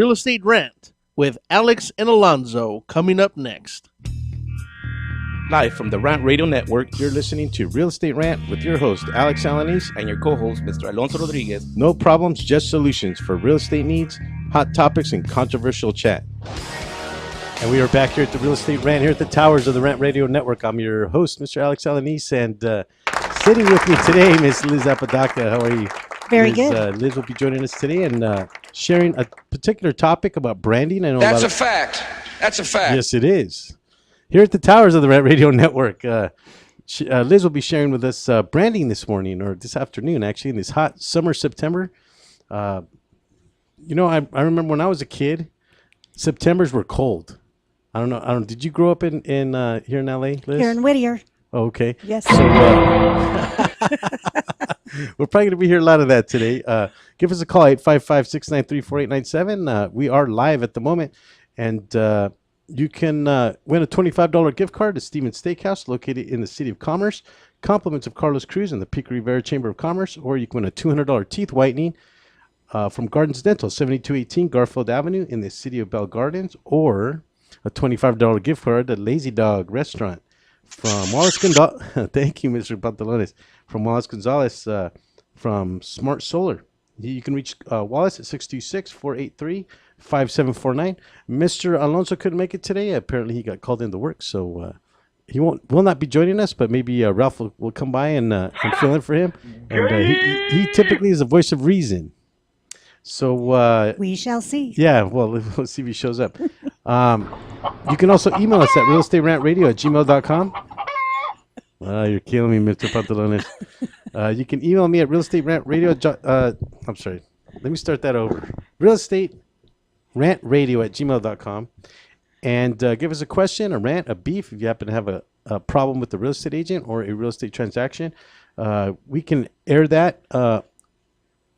Real Estate Rant with Alex and Alonzo coming up next. Live from the Rant Radio Network, you're listening to Real Estate Rant with your host, Alex Alanis, and your co-host, Mr. Alonso Rodriguez. No problems, just solutions for real estate needs, hot topics, and controversial chat. And we are back here at the Real Estate Rant, here at the towers of the Rant Radio Network. I'm your host, Mr. Alex Alanis, and sitting with me today, Miss Liz Apodaca. How are you? Very Liz, good. Liz will be joining us today and sharing a particular topic about branding. I know That's a fact. That's a fact. Yes, it is. Here at the towers of the Rant Radio Network, Liz will be sharing with us branding this morning, or this afternoon, actually, in this hot summer September. I remember when I was a kid, Septembers were cold. I don't know. Did you grow up in here in LA, Liz? Here in Whittier. Oh, okay. Yes. So we're probably going to be here a lot of that today. Give us a call, 855-693-4897. We are live at the moment, and you can win a $25 gift card to Stevens Steakhouse, located in the City of Commerce. Compliments of Carlos Cruz and the Pico Rivera Chamber of Commerce. Or you can win a $200 teeth whitening from Gardens Dental, 7218 Garfield Avenue in the City of Bell Gardens. Or a $25 gift card to Lazy Dog Restaurant from Wallace Gonzalez. Thank you, Mr. Pantalones. From Wallace Gonzalez from Smart Solar. You can reach Wallace at 626-483-5749. Mr. Alonso couldn't make it today. Apparently, he got called into work, so he will not be joining us. But maybe Ralph will come by and fill in for him. And he typically is the voice of reason. So we shall see. Yeah, well, let's see if he shows up. You can also email us at realestaterantradio@gmail.com. You're killing me, Mr. Pantalones. You can email me at realestaterantradio. I'm sorry. Let me start that over. realestaterantradio@gmail.com. And give us a question, a rant, a beef. If you happen to have a problem with the real estate agent or a real estate transaction, we can air that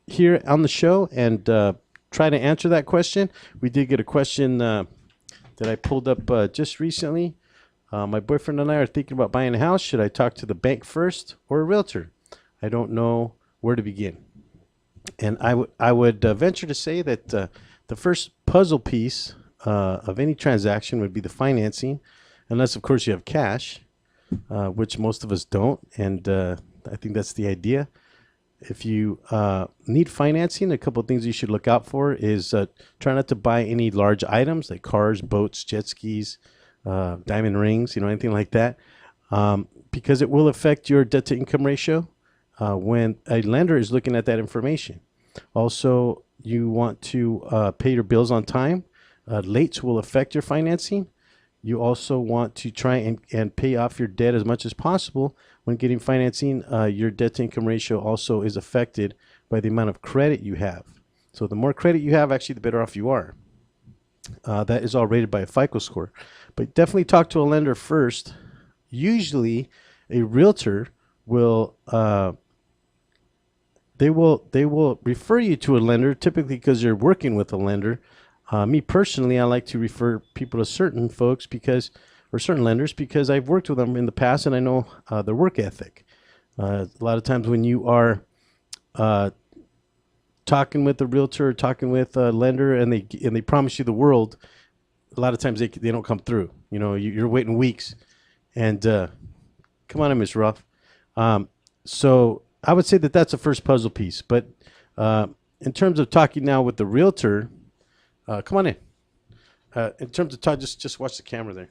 here on the show and try to answer that question. We did get a question that I pulled up just recently. My boyfriend and I are thinking about buying a house. Should I talk to the bank first or a realtor? I don't know where to begin. And I would venture to say that the first puzzle piece of any transaction would be the financing, unless, of course, you have cash, which most of us don't. And I think that's the idea. If you need financing, a couple of things you should look out for is try not to buy any large items like cars, boats, jet skis, diamond rings, anything like that, because it will affect your debt to income ratio when a lender is looking at that information. Also, you want to pay your bills on time. Lates will affect your financing. You also want to try and pay off your debt as much as possible. When getting financing, your debt to income ratio also is affected by the amount of credit you have. So the more credit you have, actually, the better off you are. That is all rated by a FICO score. But definitely talk to a lender first. Usually, a realtor will they will refer you to a lender, typically because you're working with a lender. Me personally, I like to refer people to certain folks or certain lenders because I've worked with them in the past and I know their work ethic. A lot of times when you are talking with a realtor, or talking with a lender, and they promise you the world, a lot of times they don't come through. You're waiting weeks, and come on in, Ms. Ruff. So I would say that that's the first puzzle piece. But in terms of talking now with the realtor, come on in. In terms of just watch the camera there.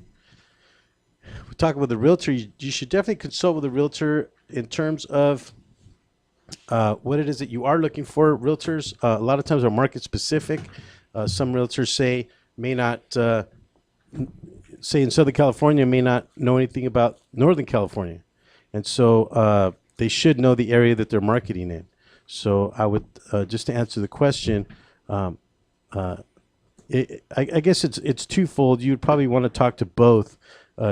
We're talking with the realtor. You should definitely consult with a realtor in terms of what it is that you are looking for. Realtors a lot of times are market specific. Some realtors may not say in Southern California may not know anything about Northern California, and so they should know the area that they're marketing in. So I would just to answer the question, I guess it's twofold. You'd probably want to talk to both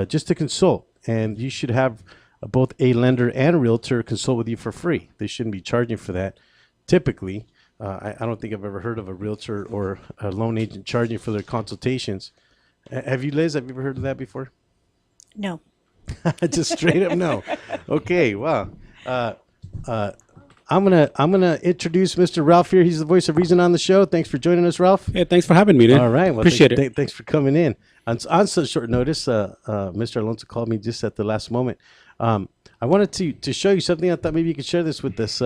just to consult, and you should have both a lender and a realtor consult with you for free. They shouldn't be charging for that. Typically, I don't think I've ever heard of a realtor or a loan agent charging for their consultations. Have you, Liz? Have you ever heard of that before? No. Just straight up no. Okay, well, I'm gonna introduce Mr. Ralph here. He's the voice of reason on the show. Thanks for joining us, Ralph. Hey, thanks for having me, dude. All right, well, Appreciate it. Thanks for coming in on such short notice. Mr. Alonso called me just at the last moment. I wanted to show you something. I thought maybe you could share this with us.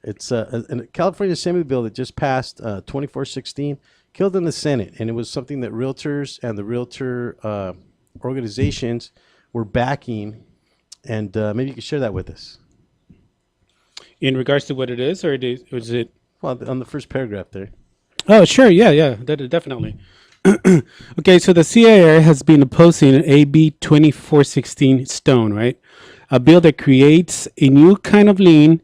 It's a California Assembly bill that just passed, 2416, killed in the Senate, and it was something that realtors and the realtor organizations were backing. And maybe you could share that with us. In regards to what it is, or is it? Well, on the first paragraph there. Oh, sure. Yeah, definitely. Okay, so the CIR has been opposing AB 2416 Stone, right? A bill that creates a new kind of lien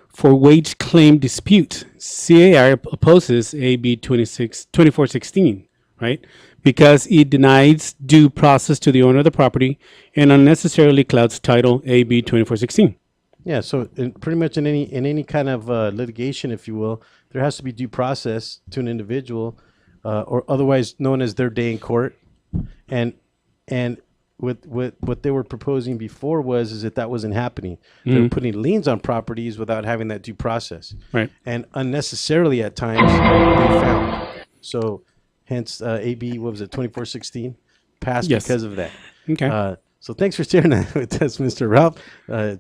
for wage claim dispute. CIR opposes AB 2416, right? Because it denies due process to the owner of the property and unnecessarily clouds title AB 2416. Yeah, so pretty much in any kind of litigation, if you will, there has to be due process to an individual, or otherwise known as their day in court. And with what they were proposing before is that wasn't happening. They were putting liens on properties without having that due process, Right. and unnecessarily at times they found. So, hence AB, what was it, 2416, passed Yes. because of that. Okay. So thanks for sharing that with us, Mr. Ralph. I'm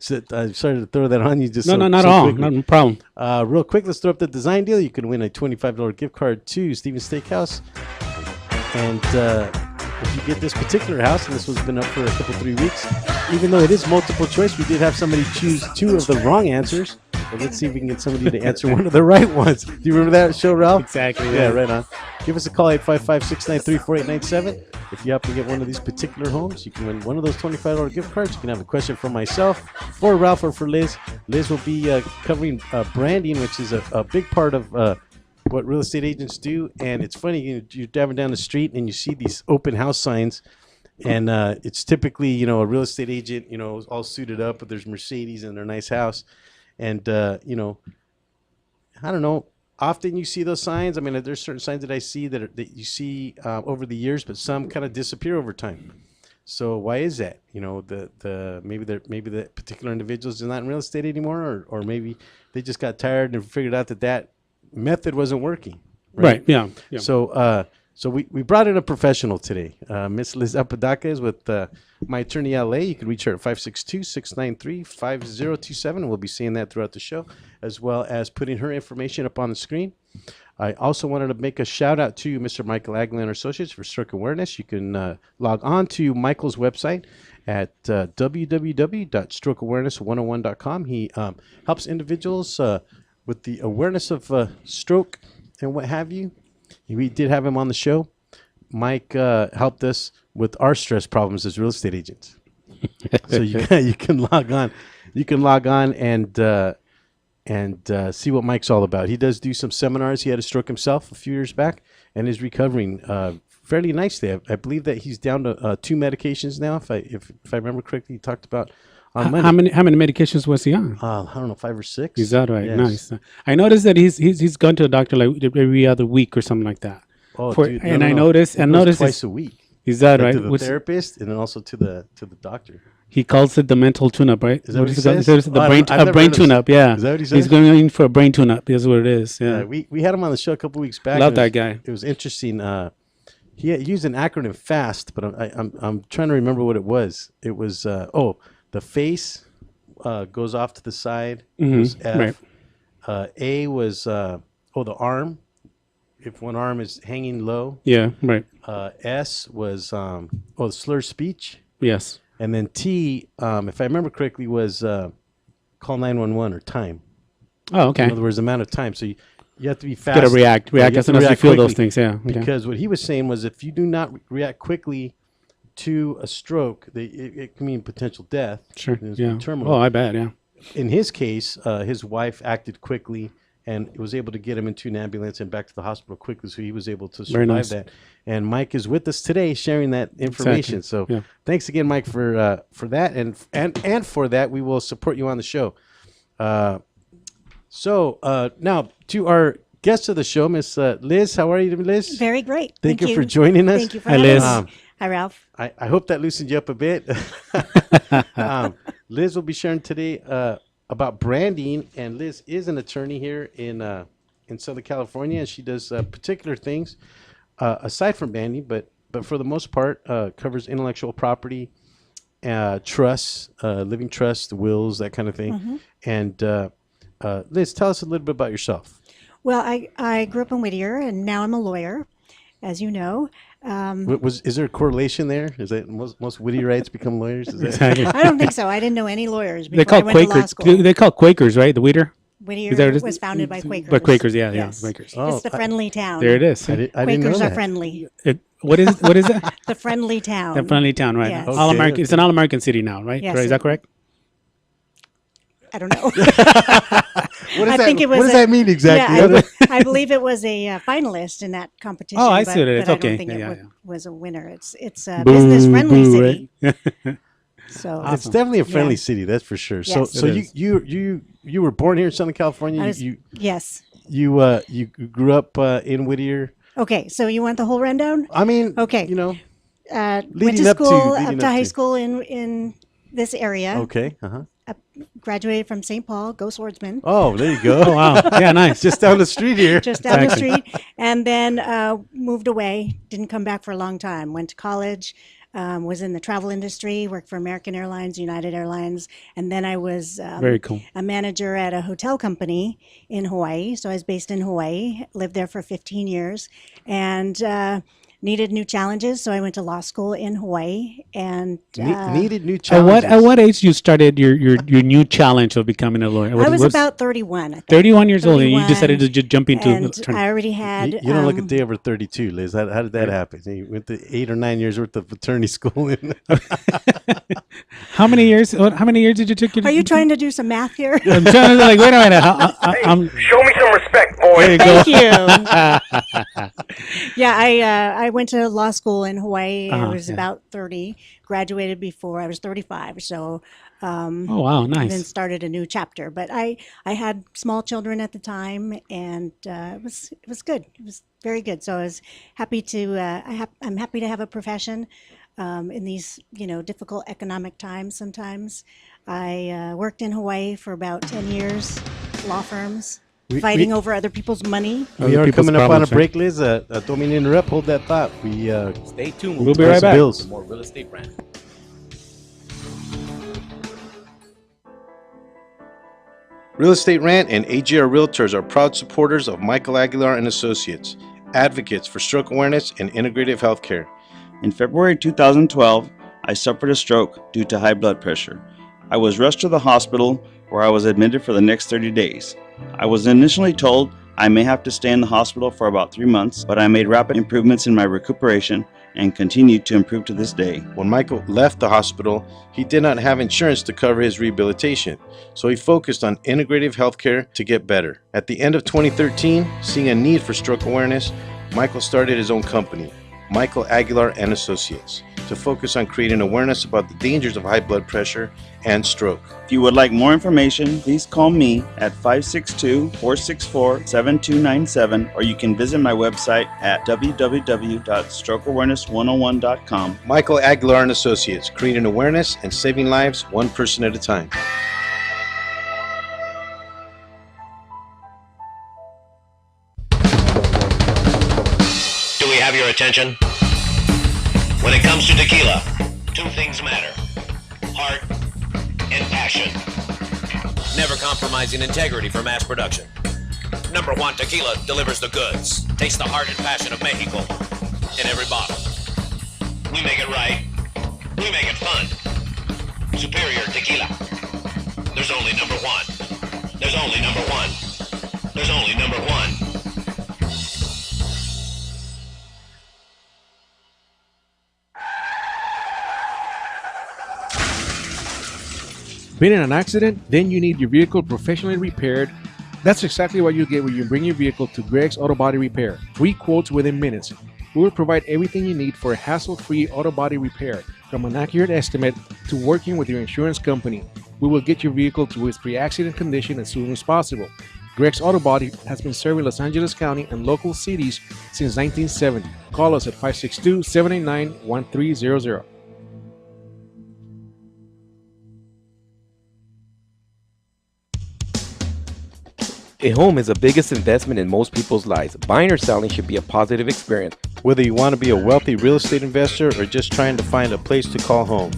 sorry to throw that on you. Just No, not at all. No problem. Real quick, let's throw up the design deal. You can win a $25 gift card to Steven's Steakhouse. And if you get this particular house, and this one's been up for a couple, 3 weeks, even though it is multiple choice, we did have somebody choose 2 of the wrong answers. But let's see if we can get somebody to answer one of the right ones. Do you remember that show, Ralph? Exactly. Yeah, right on. Give us a call, 855-693-4897. If you happen to get one of these particular homes, you can win one of those $25 gift cards. You can have a question for myself, for Ralph, or for Liz. Liz will be covering branding, which is a big part of what real estate agents do. And it's funny, you're driving down the street and you see these open house signs. And it's typically, a real estate agent, all suited up, but there's Mercedes in their nice house. And, I don't know. Often you see those signs. I mean, there's certain signs that I see that you see over the years, but some kind of disappear over time. So why is that? Maybe the particular individuals are not in real estate anymore, or maybe they just got tired and figured out that method wasn't working. Right. Yeah. So we brought in a professional today. Miss Liz Apodaca is with my attorney LA. You can reach her at 562-693-5027, and we'll be seeing that throughout the show, as well as putting her information up on the screen. I also wanted to make a shout out to Mr. Michael Aguilar and Associates for Stroke Awareness. You can log on to Michael's website at www.strokeawareness101.com. He helps individuals with the awareness of stroke and what have you. We did have him on the show. Mike helped us with our stress problems as real estate agents. So you can log on. You can log on and see what Mike's all about. He does do some seminars. He had a stroke himself a few years back and is recovering fairly nicely. I believe that he's down to 2 medications now. If I remember correctly, he talked about on Monday. How many medications was he on? I don't know, 5 or 6. Is that right? Yes. Nice. I noticed that he's gone to a doctor like every other week or something like that. Oh, dude, I no. noticed twice a week. Is that right? To the therapist and then also to the doctor. He calls it the mental tune-up, right? Is that what he says? says? The brain tune-up. Yeah. Is that what he says? He's going in for a brain tune-up. That's what it is. Yeah. We had him on the show a couple weeks back. Love that guy. It was interesting. He used an acronym FAST, but I'm trying to remember what it was. It was the face goes off to the side. It was F. Right. A was the arm. If one arm is hanging low. Yeah. Right. S was the slur speech. Yes. And then T, if I remember correctly, was call 911 or time. Oh, okay. In other words, amount of time. So you have to be fast. Got to react as soon as you feel those things. Yeah. Okay. Because what he was saying was if you do not react quickly to a stroke, it can mean potential death. Sure. Yeah. Terminal. Oh, I bet. Yeah. In his case, his wife acted quickly and was able to get him into an ambulance and back to the hospital quickly, so he was able to survive that. And Mike is with us today, sharing that information. Exactly. So, Thanks again, Mike, for that, and for that, we will support you on the show. Now to our guest of the show, Miss Liz. How are you, Liz? Very great. Thank you for joining us. Thank you for Hi, having Liz. us. Hi, Ralph. I hope that loosened you up a bit. Liz will be sharing today about branding. And Liz is an attorney here in Southern California, and she does particular things aside from branding, but for the most part, covers intellectual property, trusts, living trusts, wills, that kind of thing. And Liz, tell us a little bit about yourself. Well, I grew up in Whittier, and now I'm a lawyer, as you know. Is there a correlation there? Is that most Whittierites become lawyers? Is that Exactly. I don't think so. I didn't know any lawyers They before I call went to law Quakers. school. They call Quakers, right? The Whittier. Whittier Is that what it is? was founded by Quakers. By Quakers, yeah, Yes. Quakers. Oh, It's the friendly town. There it is. I didn't know Quakers are that. friendly. What is it? What is it? The friendly town. The friendly town, right? Yes. All Okay, American. It's an all-American city now, right? Yes, Right, is that correct? I don't know. What does I that, think it was what does a- that mean exactly? Yeah, I believe it was a finalist in that competition. Oh, I but, see what it is. but Okay. I don't think Yeah, it yeah, was a winner. It's a business-friendly Boo, city. right? So It's definitely a friendly Yeah. city, that's for sure. Yes. So It is. you were born here in Southern California. I was, You yes. you grew up in Whittier. Okay, so you want the whole rundown? I mean, Okay. you know, Went Leading to up to- school, leading up to up high to. school in this area. okay. Graduated from St. Paul, go Swordsman. Oh, there you go. Oh wow. Yeah, nice. Just down the street here. Just down the Exactly. street, and then moved away. Didn't come back for a long time. Went to college, was in the travel industry, worked for American Airlines, United Airlines, and then I was Very cool. a manager at a hotel company in Hawaii. So I was based in Hawaii, lived there for 15 years, and needed new challenges. So I went to law school in Hawaii, and Needed new At challenges. what age you started your new challenge of becoming a lawyer? I was What's- about 31. I think. 31 years old, and you 31, decided to just jump into and attorney. I already had. You don't look a day over 32, Liz. How did that happen? You went to 8 or 9 years worth of attorney school. How many years? How many years did you take? Are you trying to do some math here? I'm trying to like. Wait a minute. I'm, Show me some respect, boy. there you go. Thank you. Yeah, I went to law school in Hawaii. I was yeah. about 30. Graduated before I was 35. So Oh wow, and then nice. started a new chapter. But I had small children at the time, and it was good. It was very good. So I was happy to I'm happy to have a profession in these difficult economic times. Sometimes I worked in Hawaii for about 10 years, law firms. Fighting over other people's money. We Other are people's coming up on a problems, right? break, Liz. Don't mean to interrupt. Hold that thought. We Stay tuned. We'll be right back. Bills. More real estate brand. Real Estate Rant and AGR Realtors are proud supporters of Michael Aguilar and Associates, advocates for stroke awareness and integrative healthcare. In February 2012, I suffered a stroke due to high blood pressure. I was rushed to the hospital where I was admitted for the next 30 days. I was initially told I may have to stay in the hospital for about 3 months, but I made rapid improvements in my recuperation and continued to improve to this day. When Michael left the hospital, he did not have insurance to cover his rehabilitation, so he focused on integrative healthcare to get better. At the end of 2013, seeing a need for stroke awareness, Michael started his own company, Michael Aguilar and Associates, to focus on creating awareness about the dangers of high blood pressure and stroke. If you would like more information, please call me at 562-464-7297, or you can visit my website at www.strokeawareness101.com. Michael Aguilar and Associates, creating awareness and saving lives one person at a time. Do we have your attention? When it comes to tequila, two things matter: heart and passion. Never compromising integrity for mass production. Number one Tequila delivers the goods. Taste the heart and passion of Mexico in every bottle. We make it right. We make it fun. Superior Tequila. There's only number one. There's only number one. There's only number one. Been in an accident? Then you need your vehicle professionally repaired. That's exactly what you get when you bring your vehicle to Greg's Auto Body Repair. Free quotes within minutes. We will provide everything you need for a hassle-free auto body repair, from an accurate estimate to working with your insurance company. We will get your vehicle to its pre-accident condition as soon as possible. Greg's Auto Body has been serving Los Angeles County and local cities since 1970. Call us at 562-789-1300. A home is the biggest investment in most people's lives. Buying or selling should be a positive experience. Whether you want to be a wealthy real estate investor or just trying to find a place to call home,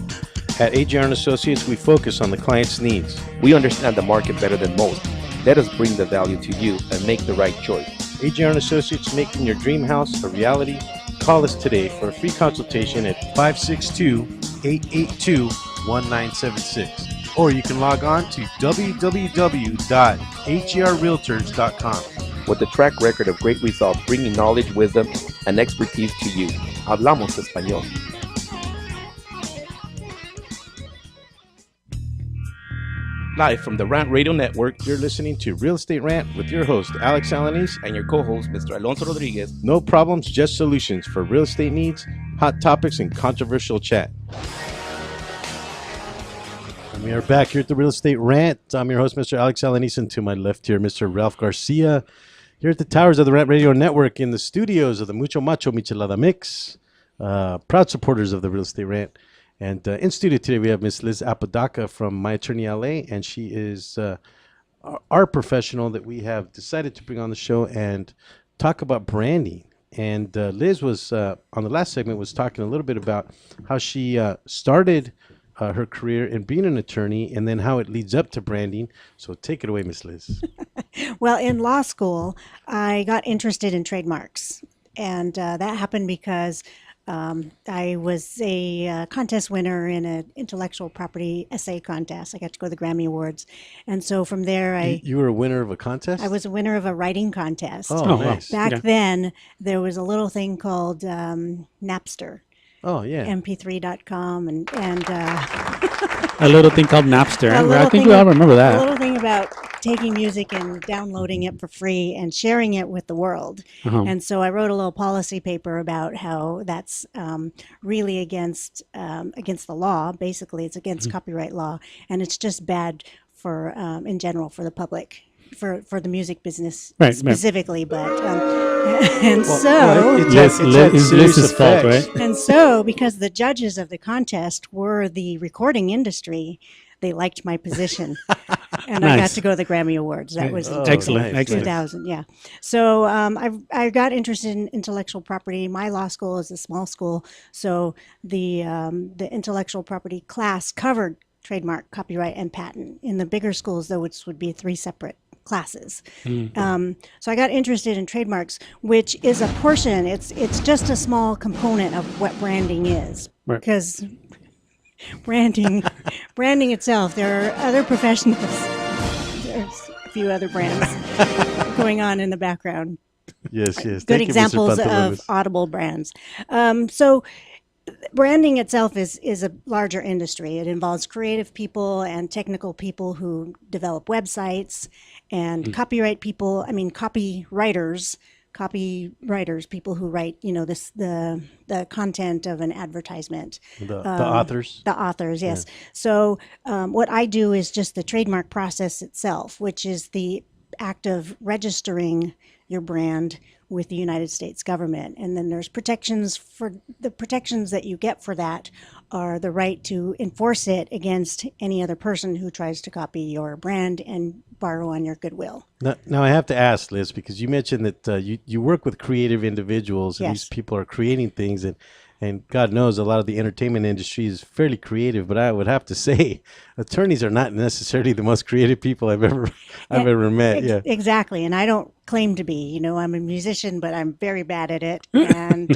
at AJR and Associates, we focus on the client's needs. We understand the market better than most. Let us bring the value to you and make the right choice. AJR and Associates, making your dream house a reality. Call us today for a free consultation at 562-882-1976. Or you can log on to www.hrrealtors.com. With a track record of great results, bringing knowledge, wisdom, and expertise to you. Hablamos español. Live from the Rant Radio Network, You're listening to Real Estate Rant with your host, Alex Alanis. and your co-host, Mr. Alonso Rodriguez. No problems, just solutions for real estate needs, hot topics, and controversial chat. And we are back here at the Real Estate Rant. I'm your host, Mr. Alex Alanis, and to my left here, Mr. Ralph Garcia. Here at the towers of the Rant Radio Network in the studios of the Mucho Macho Michelada Mix. Proud supporters of the Real Estate Rant. And in studio today, we have Miss Liz Apodaca from My Attorney LA, and she is our professional that we have decided to bring on the show and talk about branding. And Liz was, on the last segment, was talking a little bit about how she started her career in being an attorney and then how it leads up to branding. So take it away, Miss Liz. Well, in law school, I got interested in trademarks. And that happened because I was a contest winner in an intellectual property essay contest. I got to go to the Grammy Awards. And so from there, You were a winner of a contest? I was a winner of a writing contest. Oh, wow. nice. Back Yeah. then, there was a little thing called Napster, Oh, yeah. mp3.com, and A little thing called Napster. a I little think thing- we all remember a that. little thing about taking music and downloading it for free and sharing it with the world. Uh-huh. And so I wrote a little policy paper about how that's really against the law. Basically, it's against copyright law, and it's just bad for in general for the public, for the music business Right, right. specifically. But and Liz- it's Liz's fault, right? and so, because the judges of the contest were the recording industry, they liked my position, and I got Nice. to go to the Grammy Awards. That was in Excellent, nice. excellent. 2000, yeah. So I got interested in intellectual property. My law school is a small school, so the intellectual property class covered trademark, copyright, and patent. In the bigger schools, though, which would be 3 separate classes. So I got interested in trademarks, which is a portion. It's just a small component of what branding is, Right. because branding itself, there are other professionals. There's a few other brands going on in the background. Yes, yes. Good Thank you, Mr. examples of Pantalones. audible brands. So branding itself is a larger industry. It involves creative people and technical people who develop websites, and copywriters, people who write, the content of an advertisement. The authors. The authors, yes. So what I do is just the trademark process itself, which is the act of registering your brand with the United States government. And then there's protections that you get for that are the right to enforce it against any other person who tries to copy your brand and borrow on your goodwill. Now I have to ask, Liz, because you mentioned that you work with creative individuals, and Yes. these people are creating things, and God knows a lot of the entertainment industry is fairly creative. But I would have to say, attorneys are not necessarily the most creative people I've ever met. Yeah. Exactly. And I don't claim to be. I'm a musician, but I'm very bad at it. And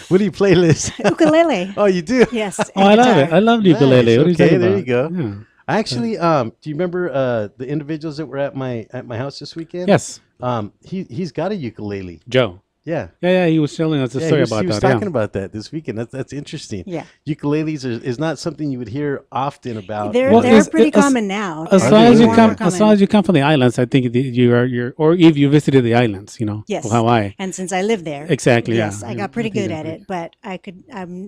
What do you play, Liz? ukulele. Oh, you do. Yes. Oh, I and love guitar. it. I love the ukulele. Nice. What are you Okay, talking there about? you go. Yeah. Actually, do you remember the individuals that were at my house this weekend? Yes, He's got a ukulele. Joe. Yeah. Yeah, he was telling us a story about he was that. talking Yeah. about that this weekend. That's interesting. Yeah. Ukuleles is not something you would hear often about. They're, Well, they're it's- pretty it's- common now. As They're long as you more come, common. as long as you come from the islands, I think you're, or if you visited the islands, Yes. Hawaii. And since I lived there, Exactly, yeah. yes, I got pretty good at Exactly. it. But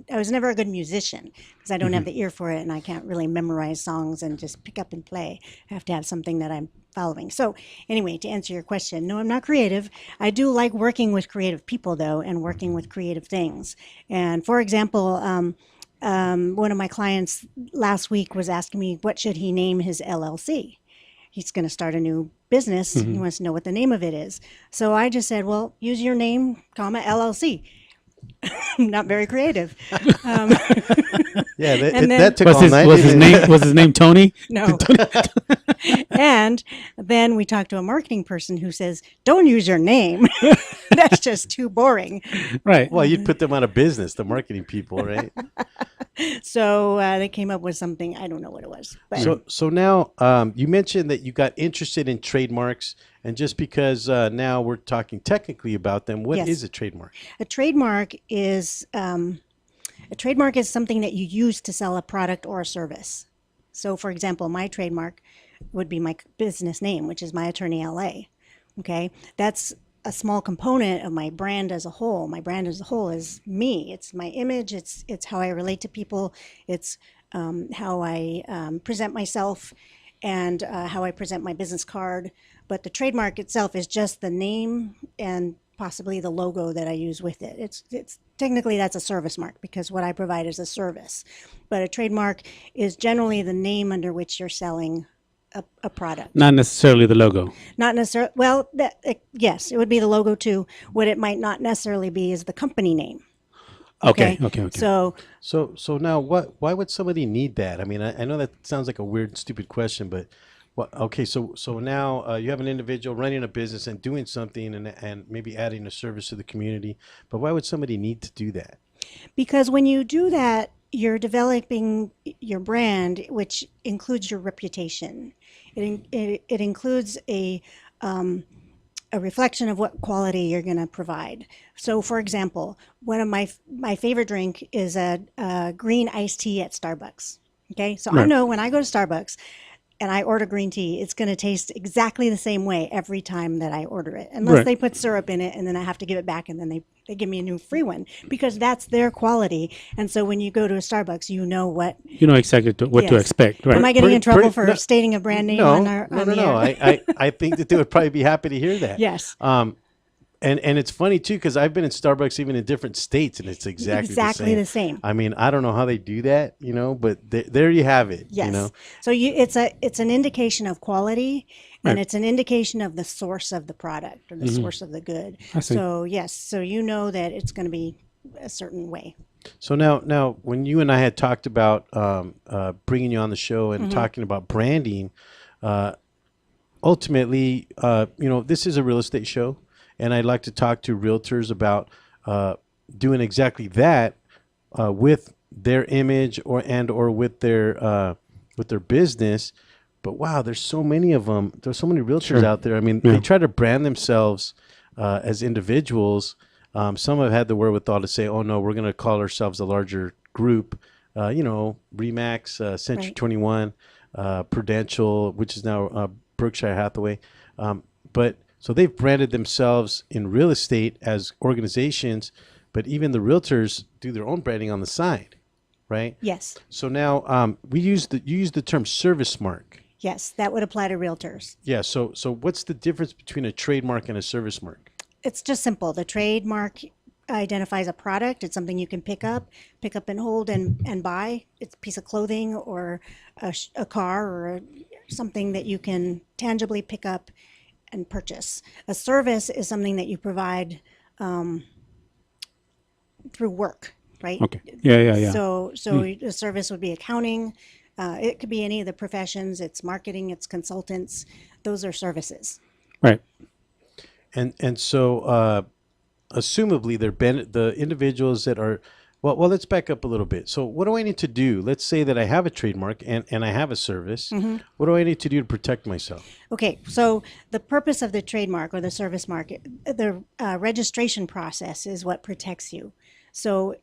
I was never a good musician because I don't have the ear for it, and I can't really memorize songs and just pick up and play. I have to have something that I'm following. So anyway, to answer your question, no, I'm not creative. I do like working with creative people, though, and working with creative things. And for example, one of my clients last week was asking me, what should he name his LLC? He's going to start a new business. He wants to know what the name of it is. So I just said, well, use your name, comma, LLC. Not very creative. Yeah, And then- that took Was all his, night. was his didn't it? name was his name Tony? No. And then we talked to a marketing person who says, don't use your name. That's just too boring. Right. Well, you'd put them out of business, the marketing people, right? So they came up with something. I don't know what it was. But So now you mentioned that you got interested in trademarks, and just because now we're talking technically about them, what is Yes. a trademark? a trademark is something that you use to sell a product or a service. So, for example, my trademark would be my business name, which is My Attorney LA. Okay, that's a small component of my brand as a whole. My brand as a whole is me. It's my image. It's how I relate to people. It's how I present myself, and how I present my business card. But the trademark itself is just the name and possibly the logo that I use with it. It's technically that's a service mark because what I provide is a service. But a trademark is generally the name under which you're selling a product. Not necessarily the logo. Not necessarily, well, yes, it would be the logo too. What it might not necessarily be is the company name. Okay. So So now, why would somebody need that? I mean, I know that sounds like a weird, stupid question, but okay, so now you have an individual running a business and doing something, and maybe adding a service to the community. But why would somebody need to do that? because when you do that, you're developing your brand, which includes your reputation. It includes a reflection of what quality you're going to provide. So, for example, one of my favorite drink is a green iced tea at Starbucks. Okay, so I Right. know when I go to Starbucks and I order green tea, it's going to taste exactly the same way every time that I order it, unless Right. they put syrup in it, and then I have to give it back, and then they give me a new free one because that's their quality. And so when you go to a Starbucks, you know what. You know exactly what to Yes. expect, right? Am I getting in trouble for no, stating a brand name No, on our no, on no, the no. air? I think that they would probably be happy to hear that. Yes. And it's funny too, because I've been in Starbucks even in different states, and it's exactly the same. I mean, I don't know how they do that, but there you have it. Yes. So it's an indication of quality, and Right. it's an indication of the source of the product or the source of the good. I see. So yes, so you know that it's going to be a certain way. So now, when you and I had talked about bringing you on the show and talking about branding, ultimately, this is a real estate show, and I'd like to talk to realtors about doing exactly that with their image or with their business. But wow, there's so many of them. There's so many realtors Sure. out there. I mean, Yeah. they try to brand themselves as individuals. Some have had the wherewithal to say, "Oh no, we're going to call ourselves a larger group." Remax, Century Right. 21, Prudential, which is now Berkshire Hathaway. But so they've branded themselves in real estate as organizations, but even the realtors do their own branding on the side, right? Yes. So now you use the term service mark. Yes, that would apply to realtors. Yeah. So what's the difference between a trademark and a service mark? It's just simple. The trademark identifies a product. It's something you can pick up and hold and buy. It's a piece of clothing or a car or something that you can tangibly pick up and purchase. A service is something that you provide through work, right? Okay. Yeah. So a service would be accounting. It could be any of the professions. It's marketing. It's consultants. Those are services. Right. And so assumably the individuals that are well, let's back up a little bit. So what do I need to do? Let's say that I have a trademark and I have a service. What do I need to do to protect myself? Okay, so the purpose of the trademark or the service mark, the registration process is what protects you. So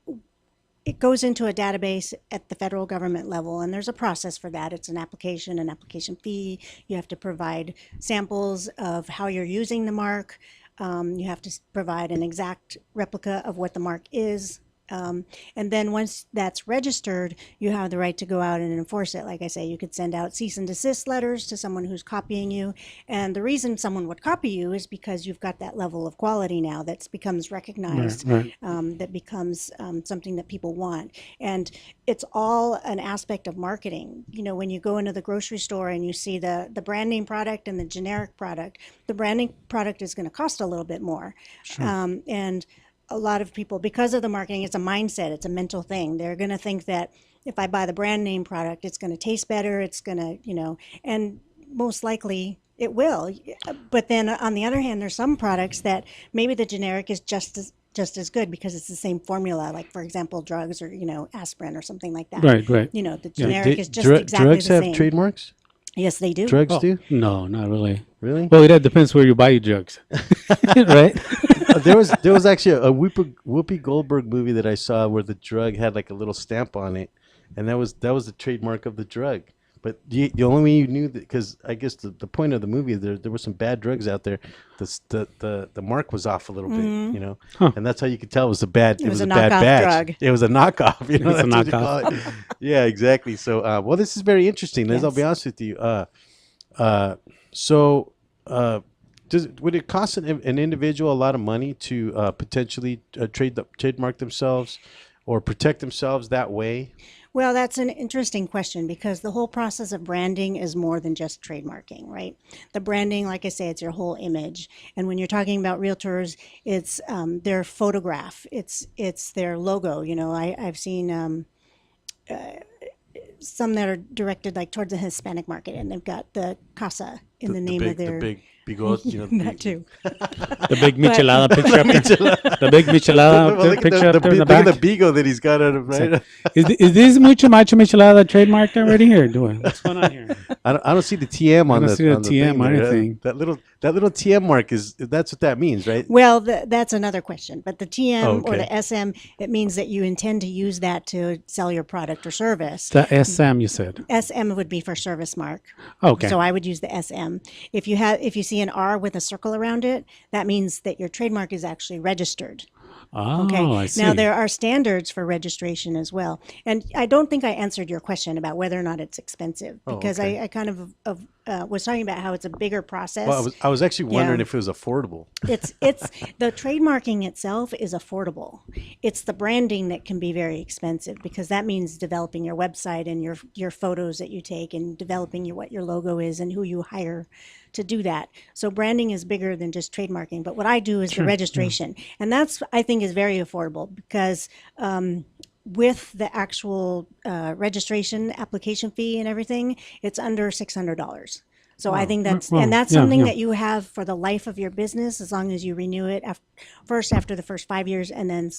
it goes into a database at the federal government level, and there's a process for that. It's an application fee. You have to provide samples of how you're using the mark. You have to provide an exact replica of what the mark is. And then once that's registered, you have the right to go out and enforce it. Like I say, you could send out cease and desist letters to someone who's copying you. And the reason someone would copy you is because you've got that level of quality now that becomes recognized, Right. that becomes something that people want. And it's all an aspect of marketing. You know, when you go into the grocery store and you see the brand name product and the generic product, the branding product is going to cost a little bit more. And a lot of people, because of the marketing, it's a mindset, it's a mental thing. They're going to think that if I buy the brand name product, it's going to taste better, it's going to, you know, and most likely it will. But then on the other hand, there's some products that maybe the generic is just as good because it's the same formula, like for example, drugs or, you know, aspirin or something like that. Right. You know, the generic is just exactly drugs the have same. trademarks? Yes, they do. Drugs do? No, not really. Really? Well, that depends where you buy your drugs, right? There was actually a Whoopi Goldberg movie that I saw where the drug had like a little stamp on it, and that was the trademark of the drug. But the only way you knew that, because I guess the point of the movie, there were some bad drugs out there. The mark was off a little bit, you know, and that's how you could tell it was a bad. It was a bad knockoff batch. drug. It was a knockoff. You know, It's a that's what you knockoff. call it. Yeah, exactly. So, well, this is very interesting. Liz, I'll Yes. be honest with you. Would it cost an individual a lot of money to potentially trademark themselves or protect themselves that way? Well, that's an interesting question because the whole process of branding is more than just trademarking, right? The branding, like I say, it's your whole image. And when you're talking about realtors, it's their photograph, it's their logo. You know, I've seen some that are directed like towards the Hispanic market, and they've got the casa in the name of their. the big bigot, you know, the That big- too. The big michelada picture up there. The big michelada Well, look at picture up there in the look at back. the bigo that he's got on him, right? Is this mucho macho michelada trademarked already here? What's going on here? I don't see the TM on don't the see the on the TM thing or there. anything. That little TM mark that's what that means, right? Well, that's another question. But the TM Oh, or okay. the SM, it means that you intend to use that to sell your product or service. The SM you said. SM would be for service mark. Okay. So I would use the SM. If you see an R with a circle around it, that means that your trademark is actually registered. Oh, Okay. I see. Now there are standards for registration as well, and I don't think I answered your question about whether or not it's expensive because okay. I kind of was talking about how it's a bigger process. Well, I was actually wondering Yeah. if it was affordable. It's the trademarking itself is affordable. It's the branding that can be very expensive because that means developing your website and your photos that you take and developing what your logo is and who you hire to do that. So branding is bigger than just trademarking. But what I do is the registration, and that's I think is very affordable because. With the actual registration application fee and everything, it's under $600. So I think that's Wow. and that's Yeah, something yeah. that you have for the life of your business as long as you renew it after the first 5 years and then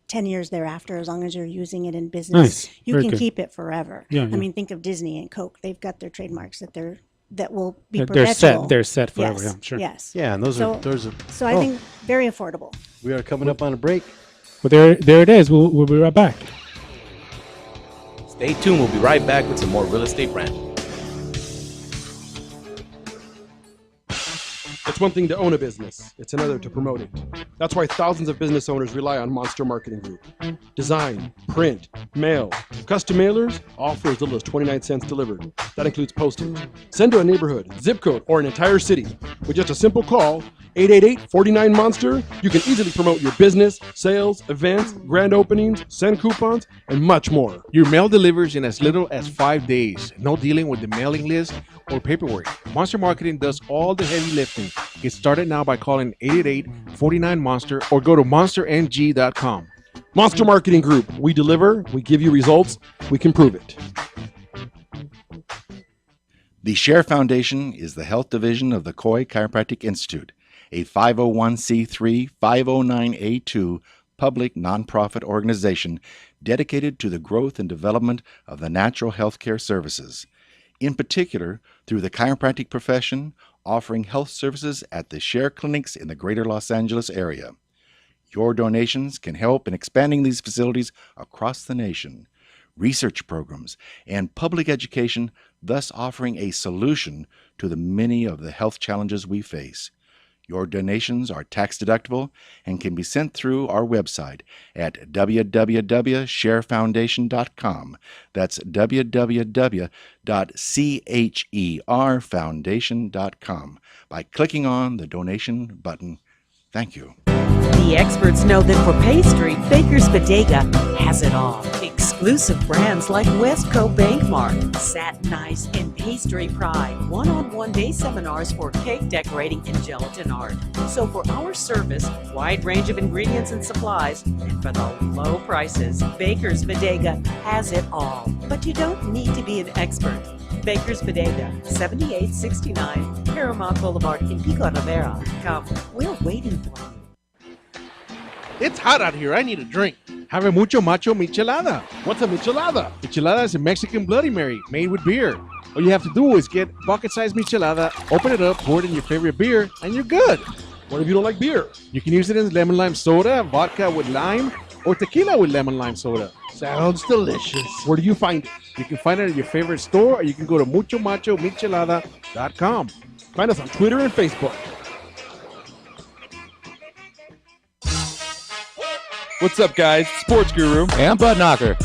10 years thereafter as long as you're using it in business. Nice. You Very can good. keep it forever. Yeah, I yeah. mean, think of Disney and Coke. They've got their trademarks that will be They're perpetual. set. They're set forever. Yes. Yeah, sure. Yes. Yeah, and those So- are. So I think very affordable. We are coming up on a break. Well, there it is. We'll be right back. Stay tuned. We'll be right back with some more real estate rant. It's one thing to own a business, it's another to promote it. That's why thousands of business owners rely on Monster Marketing Group. Design, print, mail, custom mailers, all for as little as 29 cents delivered. That includes postage. Send to a neighborhood, zip code, or an entire city. With just a simple call, 888-49-MONSTER, you can easily promote your business, sales, events, grand openings, send coupons, and much more. Your mail delivers in as little as 5 days. No dealing with the mailing list or paperwork. Monster Marketing does all the heavy lifting. Get started now by calling 888-49-MONSTER or go to monsterng.com. Monster Marketing Group. We deliver, we give you results, we can prove it. The Share Foundation is the health division of the Coy Chiropractic Institute, a 501c3 509A2 public nonprofit organization dedicated to the growth and development of the natural healthcare services, in particular through the chiropractic profession, offering health services at the Share clinics in the greater Los Angeles area. Your donations can help in expanding these facilities across the nation, research programs, and public education, thus offering a solution to the many of the health challenges we face. Your donations are tax deductible and can be sent through our website at www.sharefoundation.com. That's www.cherfoundation.com by clicking on the donation button. Thank you. The experts know that for pastry, Baker's Bodega has it all. Exclusive brands like Westco Bankmark, Satin Ice, and Pastry Pride. One-on-one day seminars for cake decorating and gelatin art. So for our service, wide range of ingredients and supplies, and for the low prices, Baker's Bodega has it all. But you don't need to be an expert. Baker's Bodega, 7869 Paramount Boulevard in Pico Rivera. Come, we're waiting for you. It's hot out here. I need a drink. Have a mucho macho michelada. What's a michelada? Michelada is a Mexican Bloody Mary made with beer. All you have to do is get bucket-sized michelada, open it up, pour it in your favorite beer, and you're good. What if you don't like beer? You can use it in lemon lime soda, vodka with lime, or tequila with lemon lime soda. Sounds delicious. Where do you find it? You can find it at your favorite store, or you can go to muchomachomichelada.com. Find us on Twitter and Facebook. What's up, guys? Sports Guru and Butt Knocker.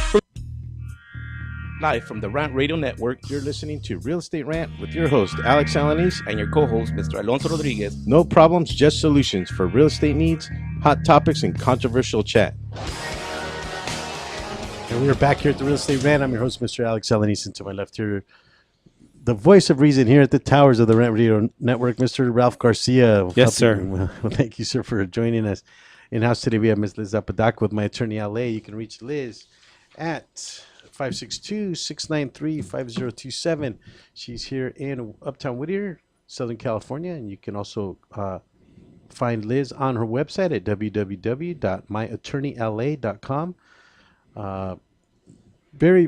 Live from the Rant Radio Network, You're listening to Real Estate Rant with your host, Alex Alanis, and your co-host, Mr. Alonso Rodriguez. No problems, just solutions for real estate needs, hot topics, and controversial chat. And we are back here at the Real Estate Rant. I'm your host, Mr. Alex Alanis, and to my left here, the voice of reason here at the towers of the Rant Radio Network, Mr. Ralph Garcia. Yes, sir. Well, thank you, sir, for joining us. In-house today, we have Ms. Liz Apodaca with my attorney, LA. You can reach Liz at 562-693-5027. She's here in Uptown Whittier, Southern California. And you can also find Liz on her website at www.myattorneyla.com. Very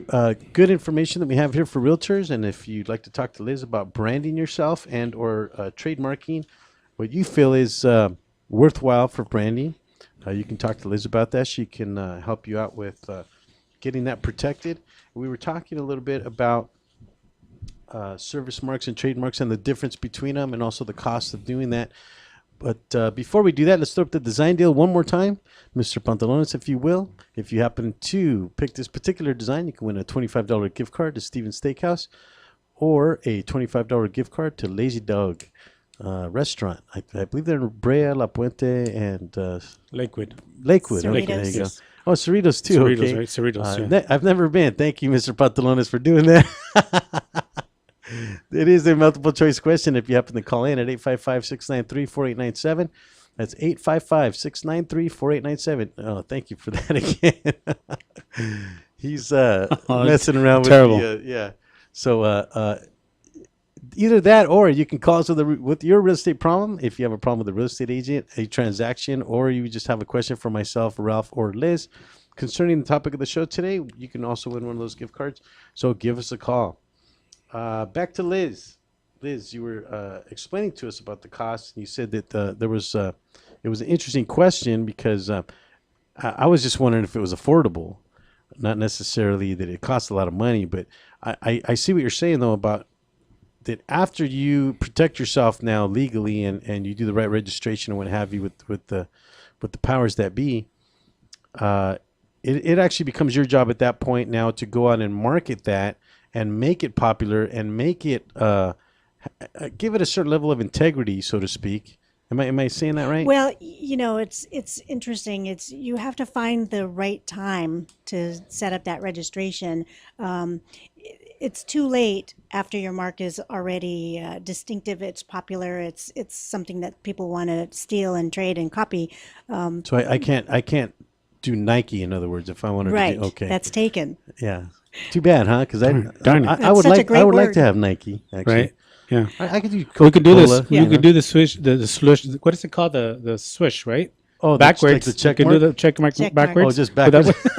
good information that we have here for realtors. And if you'd like to talk to Liz about branding yourself and or trademarking, what you feel is worthwhile for branding, you can talk to Liz about that. She can help you out with getting that protected. We were talking a little bit about service marks and trademarks and the difference between them and also the cost of doing that. But before we do that, let's throw up the design deal one more time. Mr. Pantalones, if you will. If you happen to pick this particular design, you can win a $25 gift card to Steven's Steakhouse or a $25 gift card to Lazy Dog restaurant. I believe they're in Brea, La Puente, and Lakewood. Lakewood. Okay, Cerritos. there you go. Yes. Oh, Cerritos too. Cerritos, Okay. right? Cerritos, yeah. I've never been. Thank you, Mr. Pantalones, for doing that. It is a multiple choice question. If you happen to call in at 855-693-4897, that's 855-693-4897. Oh, thank you for that again. He's messing around with terrible. yeah. So either that, or you can call us with your real estate problem. If you have a problem with a real estate agent, a transaction, or you just have a question for myself, Ralph, or Liz concerning the topic of the show today, you can also win one of those gift cards. So give us a call. Back to Liz. Liz, you were explaining to us about the cost. You said that it was an interesting question because I was just wondering if it was affordable, not necessarily that it costs a lot of money. But I see what you're saying though about that after you protect yourself now legally and you do the right registration and what have you with the powers that be, it actually becomes your job at that point now to go out and market that and make it popular and make it give it a certain level of integrity, so to speak. Am I saying that right? Well, it's interesting. You have to find the right time to set up that registration. It's too late after your mark is already distinctive. It's popular. It's something that people want to steal and trade and copy. So I can't do Nike, in other words, if I wanted Right. to do, okay. That's taken. Yeah. Too bad, huh? Because Darn it. I would That's such a great like word. to have Nike, actually. Right. Yeah. I could do We could do this. Coca-Cola, We you know. could do the swish. The swish. What is it called? The swish, right? Oh, Backwards. like the check You could mark? do the check mark Check mark. backwards. Oh, just Would that backwards. work?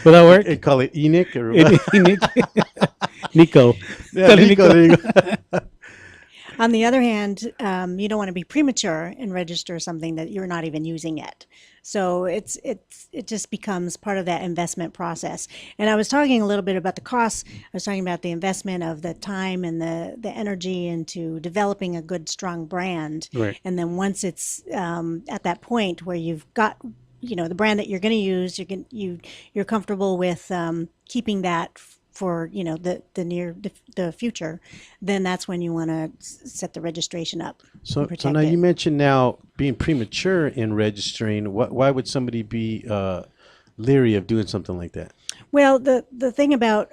Would that work? They call it Enoch or Nico. yeah, Nico, there you go. On the other hand, you don't want to be premature and register something that you're not even using yet. So it just becomes part of that investment process. And I was talking a little bit about the costs. I was talking about the investment of the time and the energy into developing a good, strong brand. Right. And then once it's at that point where you've got the brand that you're going to use, you're comfortable with keeping that for the future, then that's when you want to set the registration up. So now you mentioned now being premature in registering. Why would somebody be leery of doing something like that? Well, the thing about